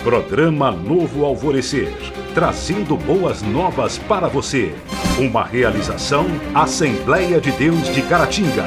Programa Novo Alvorecer, trazendo boas novas para você. Uma realização Assembleia de Deus de Caratinga.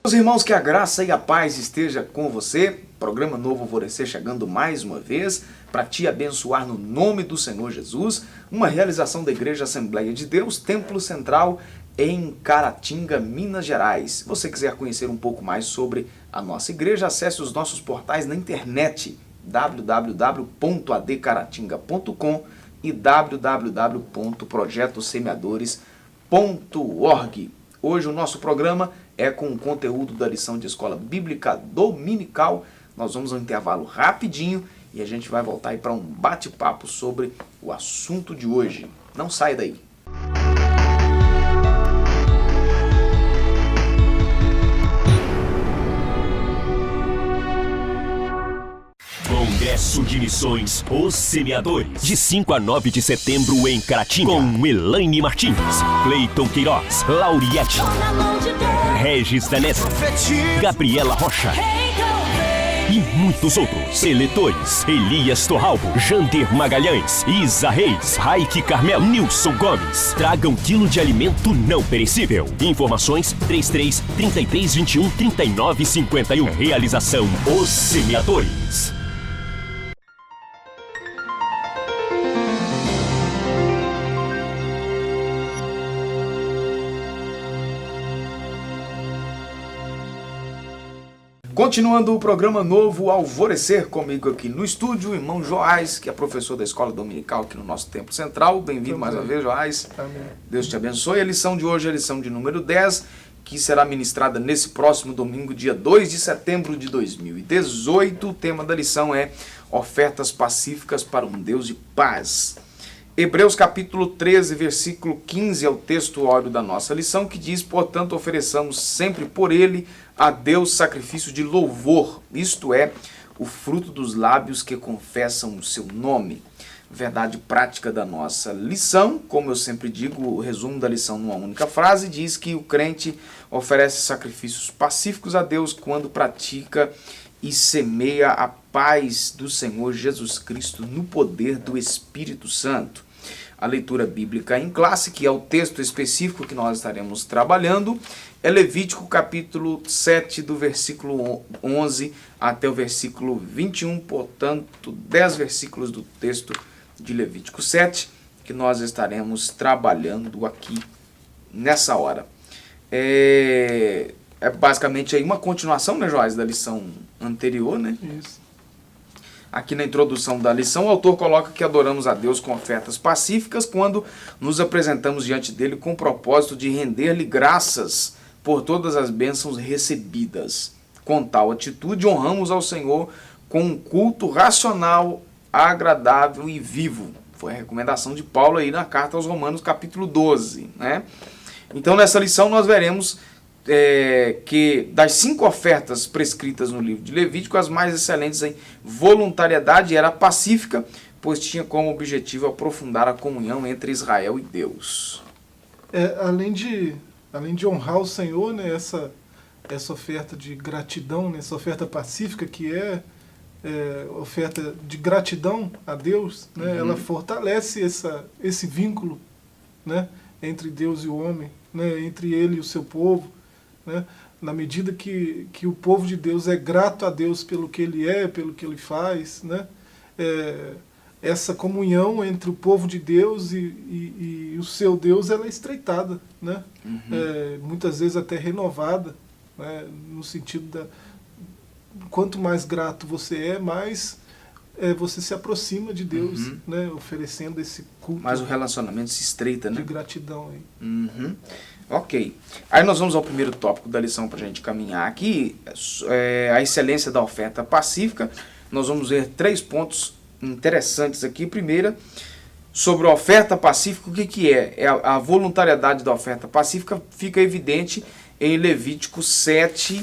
Meus irmãos, que a graça e a paz esteja com você. Programa Novo Alvorecer chegando mais uma vez para te abençoar no nome do Senhor Jesus. Uma realização da Igreja Assembleia de Deus, Templo Central em Caratinga, Minas Gerais. Se você quiser conhecer um pouco mais sobre a nossa igreja, acesse os nossos portais na internet www.adcaratinga.com e www.projetosemeadores.org. Hoje o nosso programa é com o conteúdo da lição de escola bíblica dominical. Nós vamos a um intervalo rapidinho e a gente vai voltar aí para um bate-papo sobre o assunto de hoje. Não saia daí. Congresso de Missões Os Semeadores, de 5 a 9 de setembro em Caratinga, com Elaine Martins, Cleiton Queiroz, Lauriette, Regis Danese, Gabriela Rocha e muitos outros. Seletores: Elias Torralbo, Jander Magalhães, Isa Reis, Raik Carmelo, Nilson Gomes. Traga 1 quilo de alimento não perecível. Informações 33 33 21 39 51. Realização Os Semeadores. Continuando o programa Novo Alvorecer, comigo aqui no estúdio, o irmão Joás, que é professor da escola dominical aqui no nosso Templo Central. Bem-vindo mais uma vez, Joás. Amém. Deus te abençoe. A lição de hoje é a lição de número 10, que será ministrada nesse próximo domingo, dia 2 de setembro de 2018. O tema da lição é Ofertas Pacíficas para um Deus de Paz. Hebreus capítulo 13, versículo 15 é o texto óleo da nossa lição, que diz: portanto, ofereçamos sempre por ele a Deus sacrifício de louvor, isto é, o fruto dos lábios que confessam o seu nome. Verdade prática da nossa lição, como eu sempre digo, o resumo da lição numa única frase, diz que o crente oferece sacrifícios pacíficos a Deus quando pratica e semeia a paz do Senhor Jesus Cristo no poder do Espírito Santo. A leitura bíblica em classe, que é o texto específico que nós estaremos trabalhando, é Levítico capítulo 7, do versículo 11 até o versículo 21, portanto, 10 versículos do texto de Levítico 7, que nós estaremos trabalhando aqui nessa hora. É basicamente aí uma continuação, né, Joás, da lição anterior, né? Isso. Aqui na introdução da lição, o autor coloca que adoramos a Deus com ofertas pacíficas quando nos apresentamos diante dele com o propósito de render-lhe graças por todas as bênçãos recebidas. Com tal atitude, honramos ao Senhor com um culto racional, agradável e vivo. Foi a recomendação de Paulo aí na carta aos Romanos, capítulo 12, né? Então, nessa lição, nós veremos que das 5 ofertas prescritas no livro de Levítico, as mais excelentes em voluntariedade era a pacífica, pois tinha como objetivo aprofundar a comunhão entre Israel e Deus. Além de honrar o Senhor, né, essa oferta de gratidão, né, essa oferta pacífica que é oferta de gratidão a Deus, né, ela fortalece esse vínculo, né, entre Deus e o homem, né, entre ele e o seu povo. Né? Na medida que o povo de Deus é grato a Deus pelo que ele é, pelo que ele faz, né? Essa comunhão entre o povo de Deus e o seu Deus, ela é estreitada, né? Muitas vezes até renovada, né? No sentido quanto mais grato você é, mais você se aproxima de Deus, né? Oferecendo esse culto. Mas o relacionamento se estreita, né? De gratidão. Aí. Ok. Aí nós vamos ao primeiro tópico da lição para a gente caminhar aqui, a excelência da oferta pacífica. Nós vamos ver 3 pontos interessantes aqui. Primeiro, sobre a oferta pacífica, o que é? A voluntariedade da oferta pacífica fica evidente em Levítico 7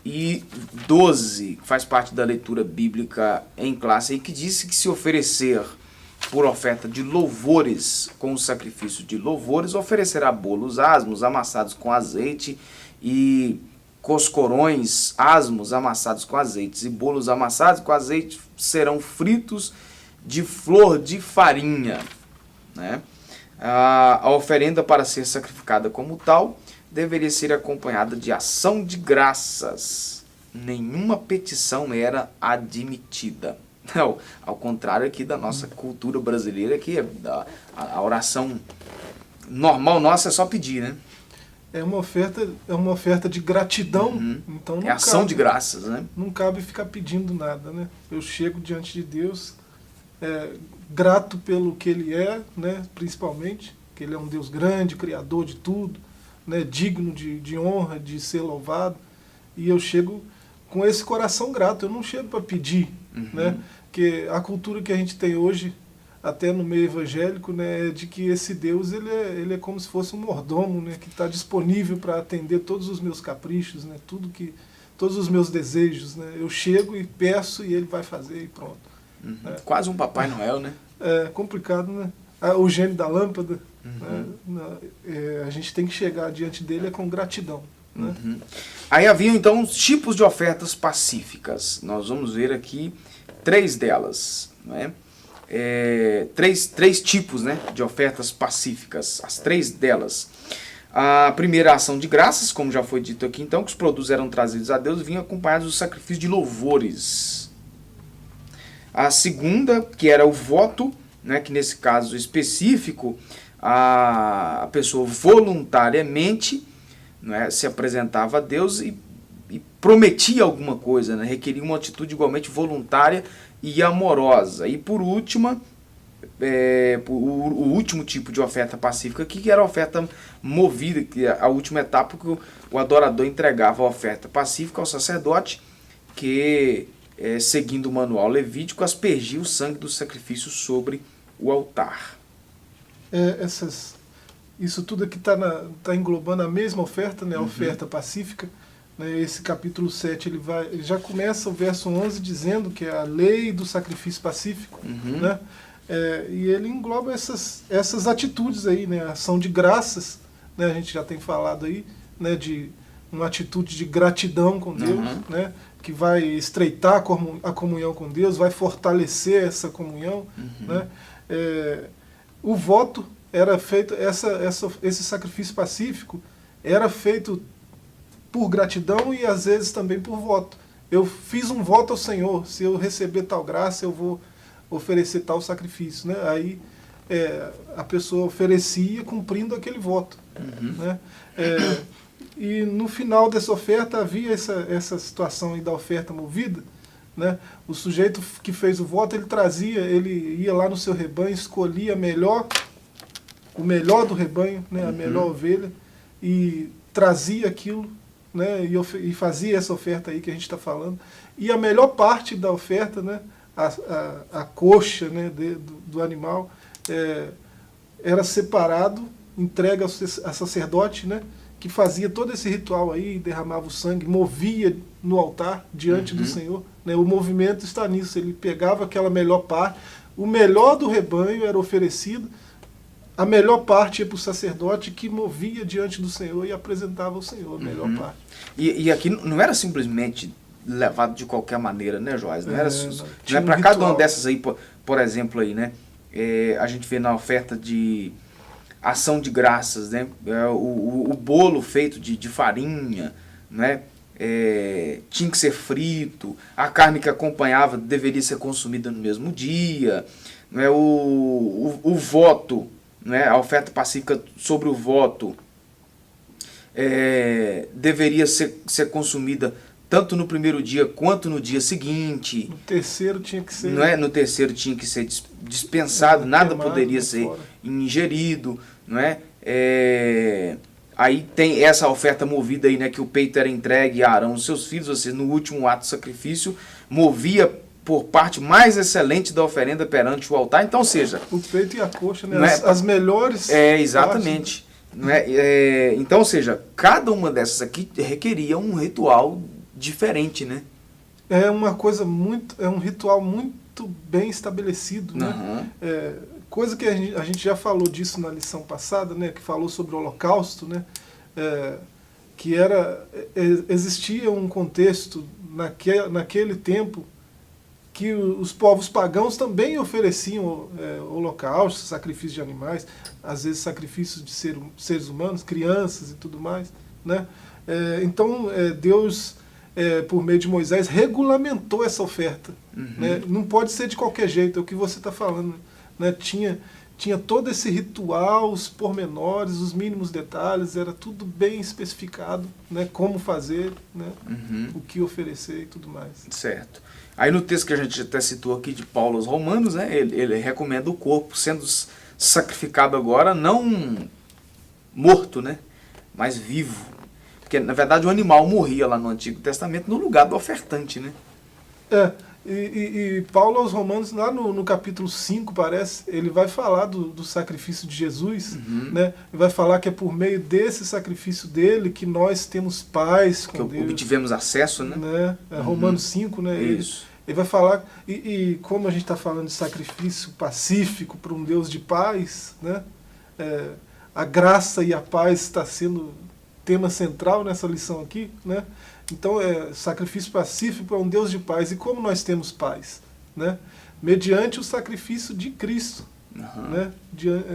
e 12, faz parte da leitura bíblica em classe, aí, que diz que se oferecer por oferta de louvores, com o sacrifício de louvores, oferecerá bolos asmos, amassados com azeite e coscorões asmos amassados com azeites e bolos amassados com azeite serão fritos de flor de farinha, né? A oferenda, para ser sacrificada como tal, deveria ser acompanhada de ação de graças. Nenhuma petição era admitida. Não, ao contrário aqui da nossa cultura brasileira, que a oração normal nossa é só pedir, né? É uma oferta de gratidão. Então não ação cabe, de graças, né? Não cabe ficar pedindo nada, né? Eu chego diante de Deus grato pelo que Ele é, né? Principalmente, que Ele é um Deus grande, criador de tudo, né? Digno de honra, de ser louvado. E eu chego com esse coração grato. Eu não chego para pedir, né? Porque a cultura que a gente tem hoje, até no meio evangélico, né, é de que esse Deus ele é como se fosse um mordomo, né, que está disponível para atender todos os meus caprichos, né, todos os meus desejos, né. Eu chego e peço e ele vai fazer e pronto. Quase um Papai Noel, né? É complicado, né? O gênio da lâmpada, né, a gente tem que chegar diante dele com gratidão. Né? Aí haviam então os tipos de ofertas pacíficas. Nós vamos ver aqui 3 delas, né? Três tipos, né, de ofertas pacíficas, as 3 delas. A primeira, a ação de graças, como já foi dito aqui, então, que os produtos eram trazidos a Deus e vinham acompanhados do sacrifício de louvores. A segunda, que era o voto, né, que nesse caso específico, a pessoa voluntariamente, né, se apresentava a Deus e prometia alguma coisa, né, requeria uma atitude igualmente voluntária e amorosa. E por último, o último tipo de oferta pacífica aqui, que era a oferta movida, que é a última etapa que o adorador entregava a oferta pacífica ao sacerdote, que, seguindo o manual levítico, aspergia o sangue do sacrifício sobre o altar. Isso tudo aqui está englobando a mesma oferta, né, a oferta pacífica. Esse capítulo 7 ele já começa o verso 11 dizendo que é a lei do sacrifício pacífico, né? E ele engloba essas atitudes aí, né? A ação de graças, né? A gente já tem falado aí, né? De uma atitude de gratidão com Deus, né? Que vai estreitar a comunhão com Deus, vai fortalecer essa comunhão, né? O voto era feito, esse sacrifício pacífico era feito por gratidão e às vezes também por voto. Eu fiz um voto ao Senhor, se eu receber tal graça eu vou oferecer tal sacrifício, né? Aí a pessoa oferecia cumprindo aquele voto, né? E no final dessa oferta havia essa situação aí da oferta movida, né? O sujeito que fez o voto, ele ia lá no seu rebanho, escolhia o melhor do rebanho, né? A melhor ovelha, e trazia aquilo, né, e fazia essa oferta aí que a gente está falando. E a melhor parte da oferta, né, a coxa, né, do animal, era separado, entregue a sacerdote, né, que fazia todo esse ritual aí, derramava o sangue, movia no altar diante do Senhor. Né, o movimento está nisso, ele pegava aquela melhor parte, o melhor do rebanho era oferecido, a melhor parte ia para o sacerdote que movia diante do Senhor e apresentava ao Senhor a melhor parte. E aqui não era simplesmente levado de qualquer maneira, né, Joás? Não era para um cada uma dessas aí, por exemplo, aí, né? A gente vê na oferta de ação de graças, né? O bolo feito de farinha, né? Tinha que ser frito, a carne que acompanhava deveria ser consumida no mesmo dia, né? O voto, né, a oferta pacífica sobre o voto deveria ser consumida tanto no primeiro dia quanto no dia seguinte. No terceiro tinha que ser... Não é? No terceiro tinha que ser dispensado, nada poderia ser ingerido. Não é? Aí tem essa oferta movida aí, né, que o peito era entregue a Arão e seus filhos, ou seja, no último ato do sacrifício, movia por parte mais excelente da oferenda perante o altar. Então, seja... O peito e a coxa, né? As melhores... Exatamente. Não é? Então, ou seja, cada uma dessas aqui requeria um ritual diferente, né? É um ritual muito bem estabelecido, né? Coisa que a gente já falou disso na lição passada, né? Que falou sobre o holocausto, né? que existia um contexto naquele tempo que os povos pagãos também ofereciam holocaustos, sacrifícios de animais, às vezes sacrifícios de seres humanos, crianças e tudo mais, né? Então Deus, por meio de Moisés, regulamentou essa oferta. Né? Não pode ser de qualquer jeito, é o que você está falando. Né? Tinha todo esse ritual, os pormenores, os mínimos detalhes, era tudo bem especificado, né? Como fazer, né? O que oferecer e tudo mais. Certo. Aí no texto que a gente até citou aqui de Paulo aos Romanos, né? Ele recomenda o corpo sendo sacrificado agora, não morto, né? Mas vivo. Porque, na verdade, o animal morria lá no Antigo Testamento no lugar do ofertante, né? E Paulo aos Romanos, lá no capítulo 5, parece, ele vai falar do sacrifício de Jesus, né? Ele vai falar que é por meio desse sacrifício dele que nós temos paz com Deus. Que obtivemos acesso, né? Romanos 5, né? Isso. Ele vai falar, e como a gente está falando de sacrifício pacífico para um Deus de paz, né? A graça e a paz está sendo tema central nessa lição aqui, né? Então, sacrifício pacífico é um Deus de paz. E como nós temos paz? Né? Mediante o sacrifício de Cristo. Né?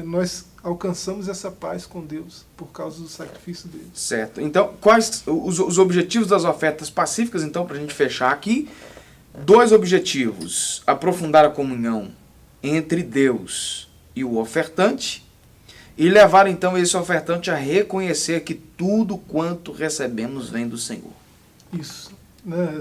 Nós alcançamos essa paz com Deus por causa do sacrifício dele. Certo. Então, quais os objetivos das ofertas pacíficas, então, para a gente fechar aqui? 2 objetivos. Aprofundar a comunhão entre Deus e o ofertante e levar, então, esse ofertante a reconhecer que tudo quanto recebemos vem do Senhor. Isso. Né?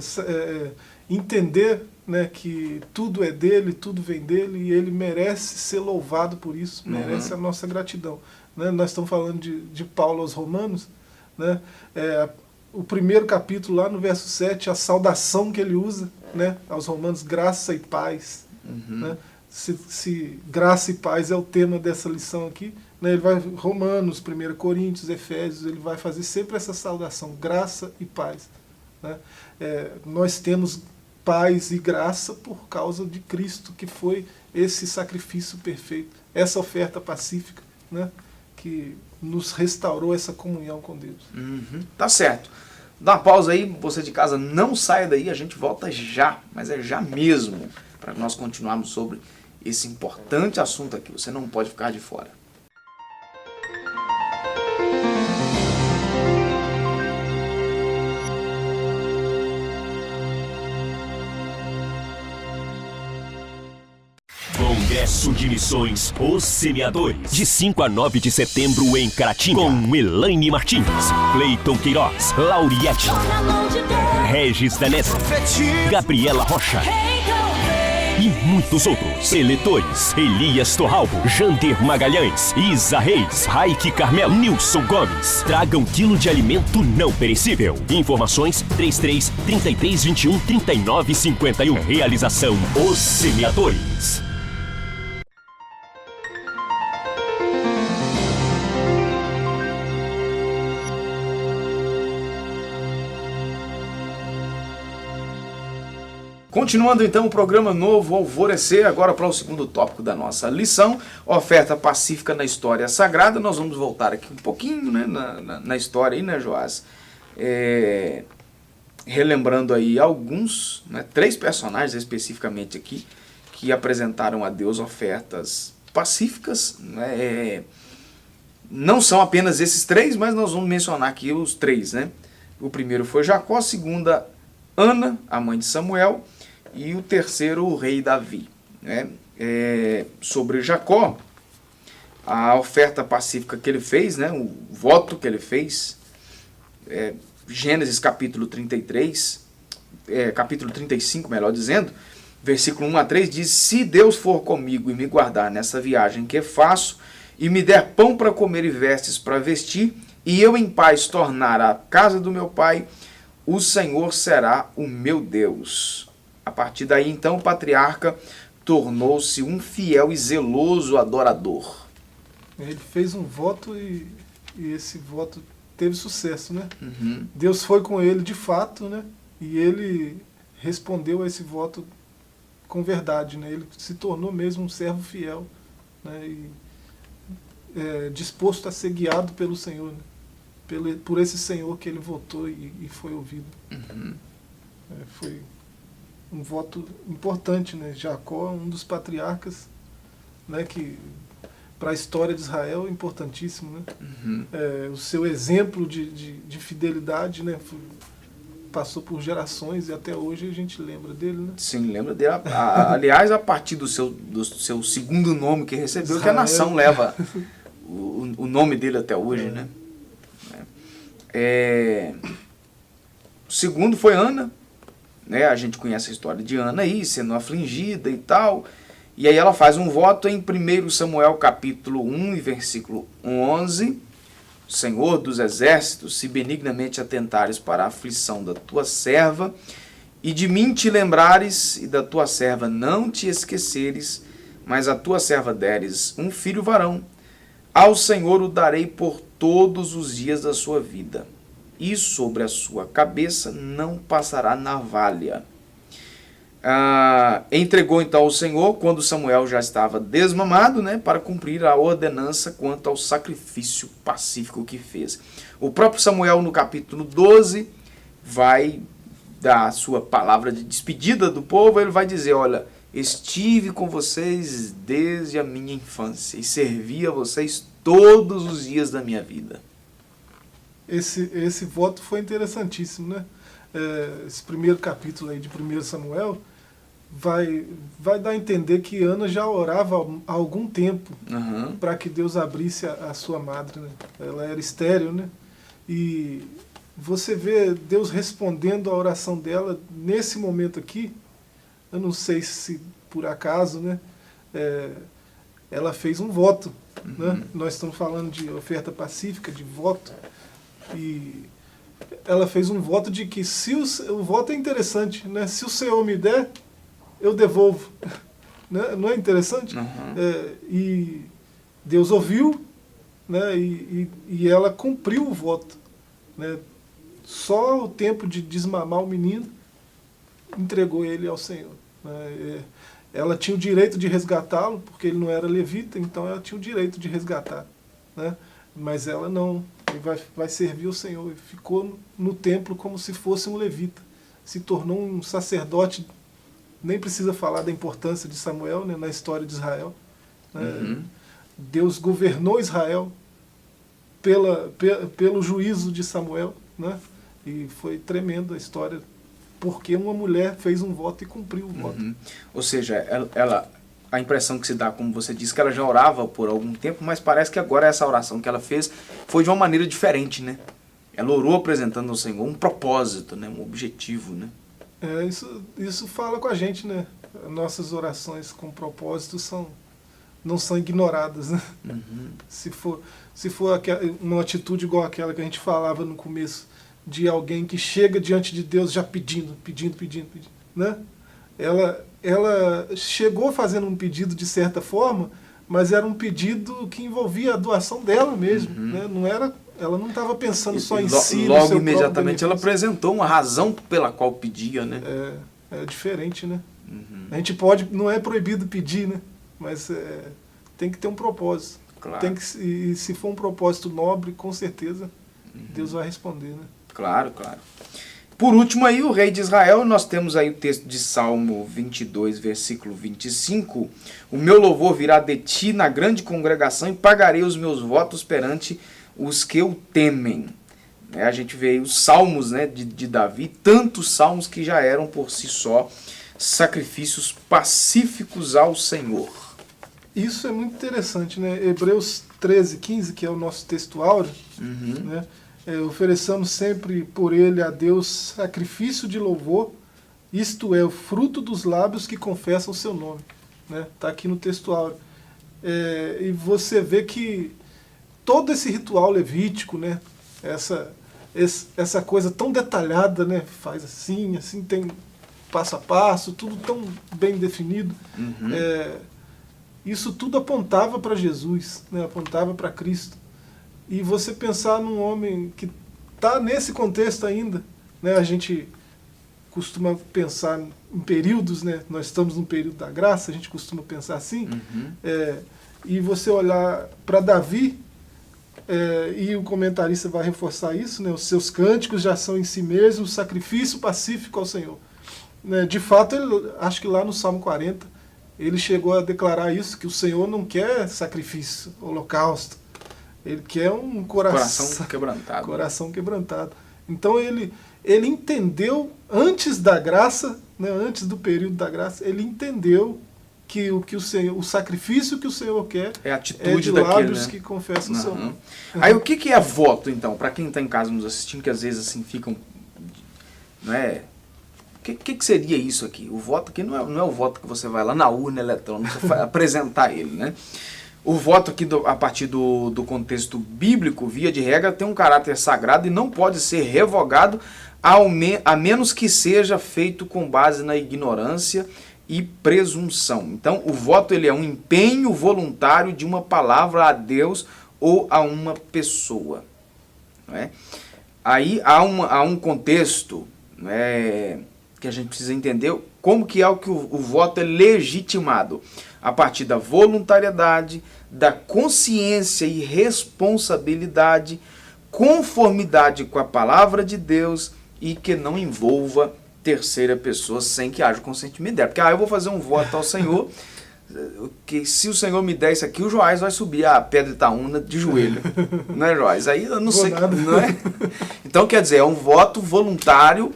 Entender, né, que tudo é dele, tudo vem dele e ele merece ser louvado por isso, merece a nossa gratidão. Né? Nós estamos falando de Paulo aos Romanos, né? O primeiro capítulo, lá no verso 7, a saudação que ele usa, né, aos Romanos, graça e paz. Né? Se graça e paz é o tema dessa lição aqui, né, ele vai, Romanos, 1 Coríntios, Efésios, ele vai fazer sempre essa saudação, graça e paz. Né? Nós temos paz e graça por causa de Cristo, que foi esse sacrifício perfeito, essa oferta pacífica, né, que nos restaurou essa comunhão com Deus. Tá certo. Dá uma pausa aí, você de casa não saia daí, a gente volta já, mas é já mesmo, para nós continuarmos sobre esse importante assunto aqui. Você não pode ficar de fora. Congresso de Missões Os Semeadores, de 5 a 9 de setembro em Caratinga, com Elaine Martins, Cleiton Queiroz, Lauriette, Regis Danese, Gabriela Rocha e muitos outros. Preletores: Elias Torralbo, Jander Magalhães, Isa Reis, Raik Carmelo, Nilson Gomes. Traga 1 quilo de alimento não perecível. Informações 33 33 21 39 51. Realização Os Semeadores. Continuando então o programa Novo Alvorecer, agora para o segundo tópico da nossa lição, oferta pacífica na história sagrada. Nós vamos voltar aqui um pouquinho, né, na história aí, né, Joás? Relembrando aí alguns, né, 3 personagens especificamente aqui, que apresentaram a Deus ofertas pacíficas. Né? Não são apenas esses 3, mas nós vamos mencionar aqui os 3. Né? O primeiro foi Jacó, a segunda, Ana, a mãe de Samuel, e o terceiro, o rei Davi. Né? Sobre Jacó, a oferta pacífica que ele fez, né? O voto que ele fez, Gênesis capítulo 33, capítulo 35, melhor dizendo, versículo 1 a 3, diz: se Deus for comigo e me guardar nessa viagem que faço, e me der pão para comer e vestes para vestir, e eu em paz tornar a casa do meu pai, o Senhor será o meu Deus. A partir daí, então, o patriarca tornou-se um fiel e zeloso adorador. Ele fez um voto e esse voto teve sucesso, né? Deus foi com ele de fato, né? E ele respondeu a esse voto com verdade, né? Ele se tornou mesmo um servo fiel, né? E disposto a ser guiado pelo Senhor, né? por esse Senhor que ele votou e foi ouvido. Foi um voto importante, né? Jacó, um dos patriarcas, né, que para a história de Israel é importantíssimo, né? O seu exemplo de fidelidade, né, passou por gerações e até hoje a gente lembra dele, né? Sim, lembra dele. Aliás, a partir do seu segundo nome que recebeu, Israel, que a nação leva o nome dele até hoje, né? O segundo foi Ana, né? A gente conhece a história de Ana aí, sendo afligida e tal. E aí ela faz um voto em 1 Samuel capítulo 1 e versículo 11. Senhor dos exércitos, se benignamente atentares para a aflição da tua serva, e de mim te lembrares, e da tua serva não te esqueceres, mas a tua serva deres um filho varão, ao Senhor o darei por todos os dias da sua vida, e sobre a sua cabeça não passará navalha. Entregou então ao Senhor, quando Samuel já estava desmamado, né, para cumprir a ordenança quanto ao sacrifício pacífico que fez. O próprio Samuel, no capítulo 12, vai dar a sua palavra de despedida do povo. Ele vai dizer, olha, estive com vocês desde a minha infância e servi a vocês todos os dias da minha vida. Esse voto foi interessantíssimo, né? Esse primeiro capítulo aí de 1 Samuel vai dar a entender que Ana já orava há algum tempo para que Deus abrisse a sua madre, né? Ela era estéril, né? E você vê Deus respondendo a oração dela nesse momento aqui. Eu não sei se por acaso, né? Ela fez um voto, né? Nós estamos falando de oferta pacífica, de voto, e ela fez um voto de que se o voto é interessante, né? Se o Senhor me der, eu devolvo. Né? Não é interessante? E Deus ouviu, né? E ela cumpriu o voto. Né? Só o tempo de desmamar o menino entregou ele ao Senhor. Né? Ela tinha o direito de resgatá-lo, porque ele não era levita, então ela tinha o direito de resgatar. Né? Mas ela não. Ele vai servir o Senhor. Ele ficou no templo como se fosse um levita. Se tornou um sacerdote. Nem precisa falar da importância de Samuel, né, na história de Israel. Né? Deus governou Israel pelo juízo de Samuel. Né? E foi tremenda a história, porque uma mulher fez um voto e cumpriu o voto. Ou seja, a impressão que se dá, como você disse, que ela já orava por algum tempo, mas parece que agora essa oração que ela fez foi de uma maneira diferente, né? Ela orou apresentando ao Senhor um propósito, né? Um objetivo, né? Isso fala com a gente, né? Nossas orações com propósito não são ignoradas, né? Se for uma atitude igual aquela que a gente falava no começo, de alguém que chega diante de Deus já pedindo, né? Ela chegou fazendo um pedido de certa forma, mas era um pedido que envolvia a doação dela mesmo, né? Ela não estava pensando só em si. Logo imediatamente ela apresentou uma razão pela qual pedia, né? É diferente, né? A gente não é proibido pedir, né? Mas tem que ter um propósito. Claro. E se for um propósito nobre, com certeza Deus vai responder, né? Claro. Por último aí, o rei de Israel, nós temos aí o texto de Salmo 22, versículo 25. O meu louvor virá de ti na grande congregação e pagarei os meus votos perante os que o temem. A gente vê aí os salmos, né, de Davi, tantos salmos que já eram por si só sacrifícios pacíficos ao Senhor. Isso é muito interessante, né? Hebreus 13, 15, que é o nosso texto áureo, né? Ofereçamos sempre por ele a Deus sacrifício de louvor, isto é, o fruto dos lábios que confessam o seu nome. Está aqui no texto áureo. E você vê que todo esse ritual levítico, né, essa coisa tão detalhada, né, faz assim tem passo a passo, tudo tão bem definido. Isso tudo apontava para Jesus, né, apontava para Cristo. E você pensar num homem que está nesse contexto ainda, né? A gente costuma pensar em períodos, né? Nós estamos num período da graça, a gente costuma pensar assim. E você olhar para Davi, e o comentarista vai reforçar isso, né? Os seus cânticos já são em si mesmos sacrifício pacífico ao Senhor. Né? De fato, acho que lá no Salmo 40, ele chegou a declarar isso, que o Senhor não quer sacrifício, holocausto. Ele quer um Coração quebrantado. Coração quebrantado. Então ele entendeu, antes da graça, né, antes do período da graça, ele entendeu que o sacrifício que o Senhor quer é a atitude de daquele, lábios, né? que confessam o seu nome. Aí o que é voto, então? Para quem está em casa nos assistindo, que às vezes assim ficam... Né? O que seria isso aqui? O voto aqui não é o voto que você vai lá na urna eletrônica apresentar ele, né? O voto aqui, a partir do contexto bíblico, via de regra, tem um caráter sagrado e não pode ser revogado, a menos que seja feito com base na ignorância e presunção. Então, o voto ele é um empenho voluntário de uma palavra a Deus ou a uma pessoa. Não é? Aí há um contexto, não é, que a gente precisa entender como que é que o voto é legitimado. A partir da voluntariedade, da consciência e responsabilidade, conformidade com a palavra de Deus e que não envolva terceira pessoa sem que haja consentimento dela. Porque eu vou fazer um voto ao Senhor, que se o Senhor me der isso aqui, o Joás vai subir a pedra de Itaúna de joelho. Não é, Joás? Aí eu não sei. Não é? Então, quer dizer, é um voto voluntário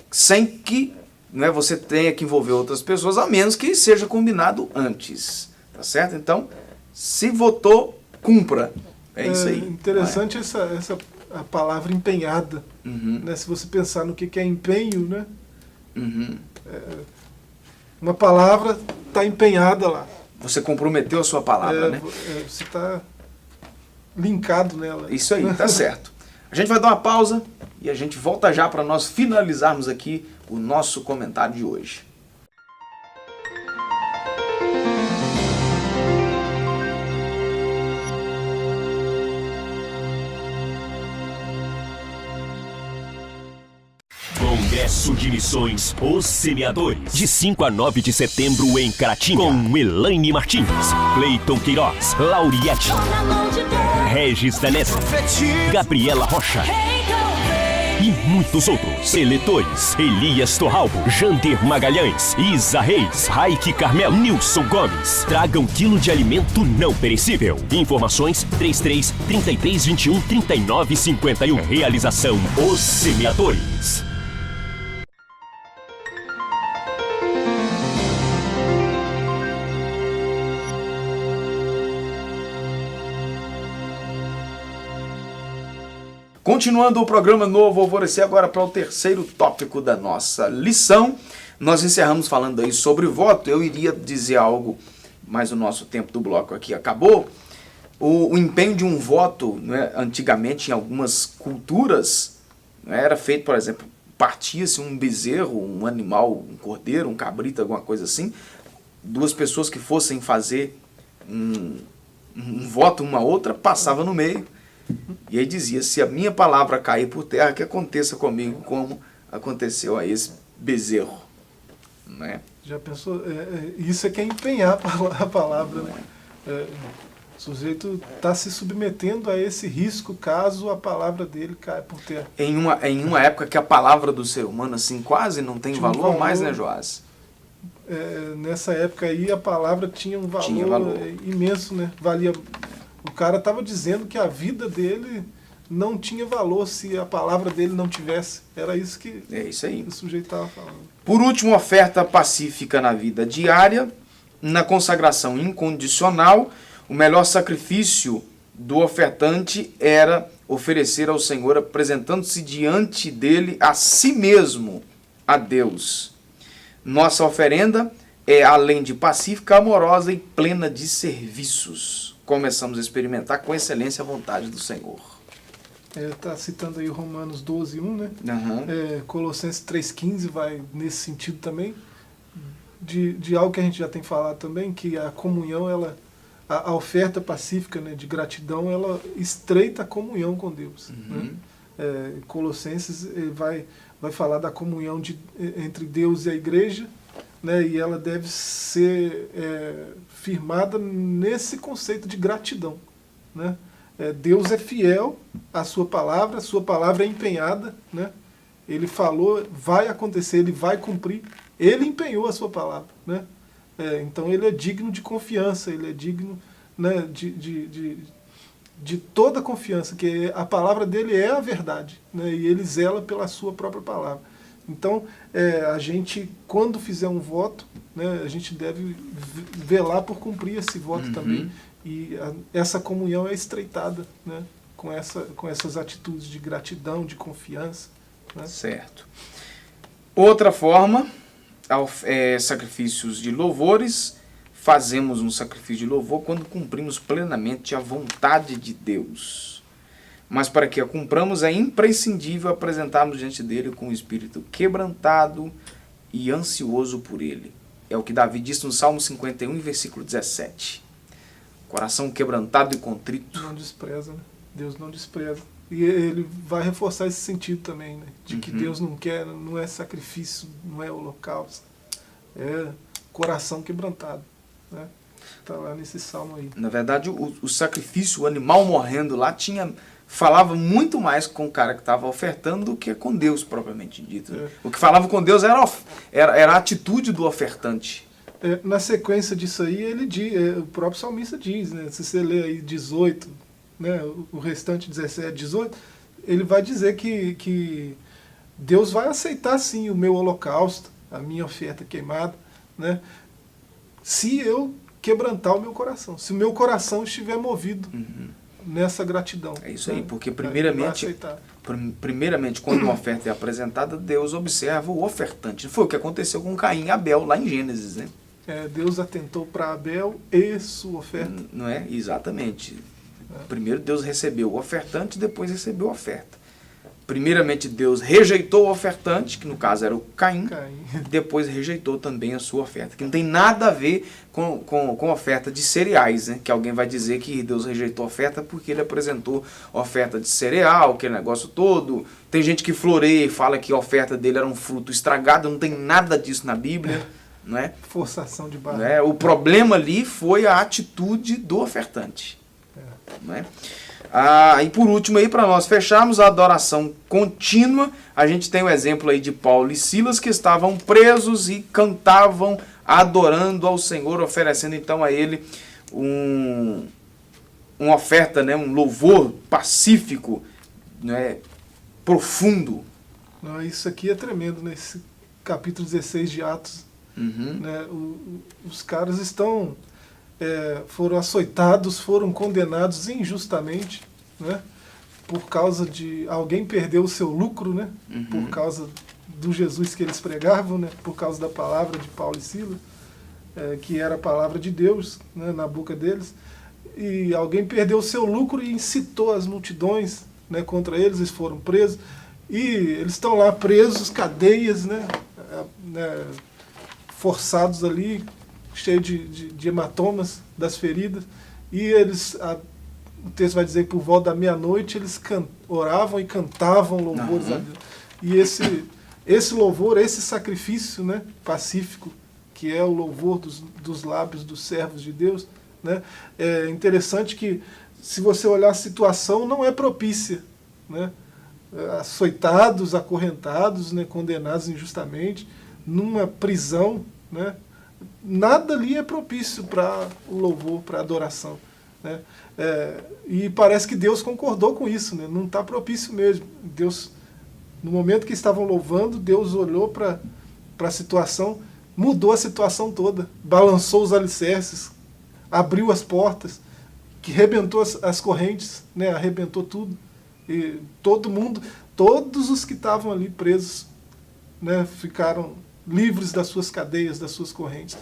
sem que, não é, você tenha que envolver outras pessoas, a menos que seja combinado antes. Tá certo? Então, se votou, cumpra. É isso aí. Interessante a palavra empenhada. Né? Se você pensar no que é empenho, né? Uma palavra está empenhada lá. Você comprometeu a sua palavra, né? Você está linkado nela. Isso aí, tá certo. A gente vai dar uma pausa e a gente volta já para nós finalizarmos aqui o nosso comentário de hoje. Congresso de Missões Os Semeadores, de 5 a 9 de setembro em Caratinga, com Elaine Martins, Cleiton Queiroz, Lauriette, Regis Danese, Gabriela Rocha e muitos outros. Preletores: Elias Torralbo, Jander Magalhães, Isa Reis, Raik Carmel, Nilson Gomes. Traga 1 quilo de alimento não perecível. Informações 33 33 21 39 51. Realização Os Semeadores. Continuando o programa Novo Alvorecer, agora para o terceiro tópico da nossa lição. Nós encerramos falando aí sobre voto. Eu iria dizer algo, mas o nosso tempo do bloco aqui acabou. O empenho de um voto, né, antigamente em algumas culturas, né, era feito, por exemplo, partia-se um bezerro, um animal, um cordeiro, um cabrito, alguma coisa assim. 2 pessoas que fossem fazer um voto uma a outra, passava no meio. E aí dizia: se a minha palavra cair por terra, que aconteça comigo como aconteceu a esse bezerro. Né? Já pensou? Isso é que é empenhar a palavra. Né? O sujeito está se submetendo a esse risco caso a palavra dele caia por terra. Em uma época que a palavra do ser humano assim quase não tem valor mais, né, Joás? Nessa época aí a palavra tinha um valor imenso, né? Valia. O cara estava dizendo que a vida dele não tinha valor se a palavra dele não tivesse. Era isso que o sujeito estava falando. Por último, oferta pacífica na vida diária, na consagração incondicional. O melhor sacrifício do ofertante era oferecer ao Senhor, apresentando-se diante dele a si mesmo, a Deus. Nossa oferenda é, além de pacífica, amorosa e plena de serviços. Começamos a experimentar com excelência a vontade do Senhor. Está citando aí Romanos 12, 1, né? Colossenses 3,15 vai nesse sentido também, de algo que a gente já tem falado também, que a comunhão, a oferta pacífica, né, de gratidão, ela estreita a comunhão com Deus. Né? Colossenses vai falar da comunhão entre Deus e a igreja, né, e ela deve ser firmada nesse conceito de gratidão. Né? Deus é fiel à sua palavra é empenhada, né? Ele falou, vai acontecer, ele vai cumprir, ele empenhou a sua palavra, né? Então ele é digno de confiança, ele é digno, né, de toda confiança, que a palavra dele é a verdade, né? E ele zela pela sua própria palavra. Então, a gente, quando fizer um voto, né, a gente deve velar por cumprir esse voto também. E essa comunhão é estreitada, né, com essas atitudes de gratidão, de confiança. Né? Certo. Outra forma, sacrifícios de louvores. Fazemos um sacrifício de louvor quando cumprimos plenamente a vontade de Deus. Mas para que a cumpramos é imprescindível apresentarmos diante dele com o espírito quebrantado e ansioso por ele. É o que Davi disse no Salmo 51, versículo 17. Coração quebrantado e contrito. Não despreza, né? Deus não despreza. E ele vai reforçar esse sentido também, né? De que Deus não quer, não é sacrifício, não é holocausto. É coração quebrantado. Né? Tá lá nesse salmo aí. Na verdade, o sacrifício, o animal morrendo lá, falava muito mais com o cara que estava ofertando do que com Deus propriamente dito. Né? O que falava com Deus era a atitude do ofertante. Na sequência disso aí, o próprio salmista diz, né? Se você ler aí 18, né? O restante 17, 18, ele vai dizer que Deus vai aceitar sim o meu holocausto, a minha oferta queimada, né? Se eu quebrantar o meu coração, se o meu coração estiver movido nessa gratidão. É isso aí, porque primeiramente, quando uma oferta é apresentada, Deus observa o ofertante. Foi o que aconteceu com Caim e Abel lá em Gênesis, né? Deus atentou para Abel e sua oferta. Não é? Exatamente. Primeiro Deus recebeu o ofertante, depois recebeu a oferta. Primeiramente Deus rejeitou o ofertante, que no caso era o Caim. Depois rejeitou também a sua oferta, que não tem nada a ver com oferta de cereais, né? Que alguém vai dizer que Deus rejeitou a oferta porque ele apresentou oferta de cereal, aquele negócio todo. Tem gente que floreia e fala que a oferta dele era um fruto estragado, não tem nada disso na Bíblia. Não é? Forçação de barra. Não é? O problema ali foi a atitude do ofertante. Não é? E por último, aí para nós fecharmos a adoração contínua, a gente tem o exemplo aí de Paulo e Silas, que estavam presos e cantavam adorando ao Senhor, oferecendo então a ele uma oferta, né, um louvor pacífico, né, profundo. Não, isso aqui é tremendo, nesse capítulo 16 de Atos. Né, os caras foram açoitados, foram condenados injustamente, né, por causa de alguém perder o seu lucro, né, por causa do Jesus que eles pregavam, né, por causa da palavra de Paulo e Silas, que era a palavra de Deus, né, na boca deles, e alguém perdeu o seu lucro e incitou as multidões, né, contra eles. Eles foram presos e eles estão lá presos, cadeias, né, forçados ali, cheio de hematomas das feridas, e eles, o texto vai dizer que por volta da meia-noite eles oravam e cantavam louvores a Deus. E esse louvor, esse sacrifício, né, pacífico, que é o louvor dos lábios dos servos de Deus, né, é interessante que, se você olhar a situação, não é propícia, né, açoitados, acorrentados, né, condenados injustamente, numa prisão, né, nada ali é propício para o louvor, para a adoração. Né? E parece que Deus concordou com isso, né? Não está propício mesmo. Deus, no momento que estavam louvando, Deus olhou para a situação, mudou a situação toda, balançou os alicerces, abriu as portas, que arrebentou as correntes, né? Arrebentou tudo. E todo mundo, todos os que estavam ali presos, né, ficaram livres das suas cadeias, das suas correntes,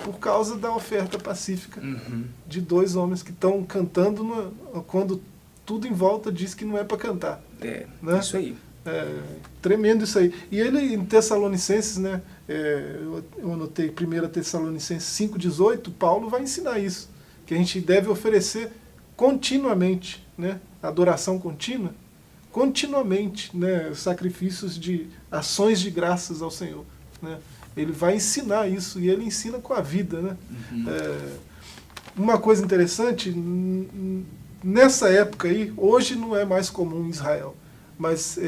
por causa da oferta pacífica de dois homens que estão cantando quando tudo em volta diz que não é para cantar. Né? Isso aí. Tremendo isso aí. E ele, em Tessalonicenses, né, eu anotei 1 Tessalonicenses 5,18, Paulo vai ensinar isso, que a gente deve oferecer continuamente, né, adoração contínua, continuamente, né, sacrifícios de ações de graças ao Senhor. Né? Ele vai ensinar isso, e ele ensina com a vida. Né? Uma coisa interessante, nessa época aí, hoje não é mais comum em Israel, mas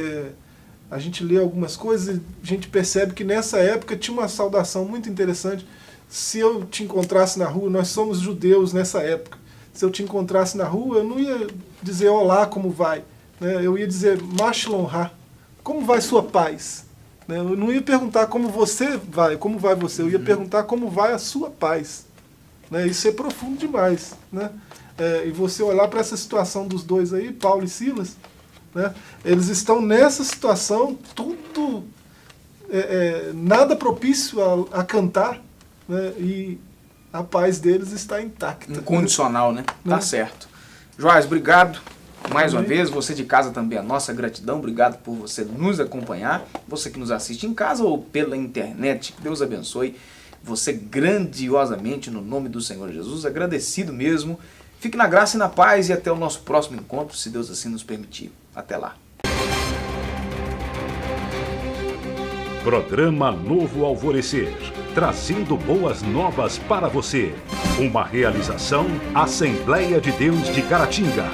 a gente lê algumas coisas e a gente percebe que nessa época tinha uma saudação muito interessante. Se eu te encontrasse na rua, nós somos judeus nessa época, se eu te encontrasse na rua, eu não ia dizer olá, como vai? Né? Eu ia dizer ma shalom ha, como vai sua paz? Né? Eu não ia perguntar como você vai, como vai você, eu ia perguntar como vai a sua paz. Né? Isso é profundo demais. Né? E você olhar para essa situação dos dois aí, Paulo e Silas, né? Eles estão nessa situação, tudo, nada propício a cantar, né? E a paz deles está intacta. Incondicional, né? Tá certo. Joás, obrigado mais uma vez. Você de casa também, a nossa gratidão. Obrigado por você nos acompanhar. Você que nos assiste em casa ou pela internet. Que Deus abençoe você grandiosamente no nome do Senhor Jesus. Agradecido mesmo. Fique na graça e na paz e até o nosso próximo encontro, se Deus assim nos permitir. Até lá. Programa Novo Alvorecer, trazendo boas novas para você. Uma realização Assembleia de Deus de Caratinga.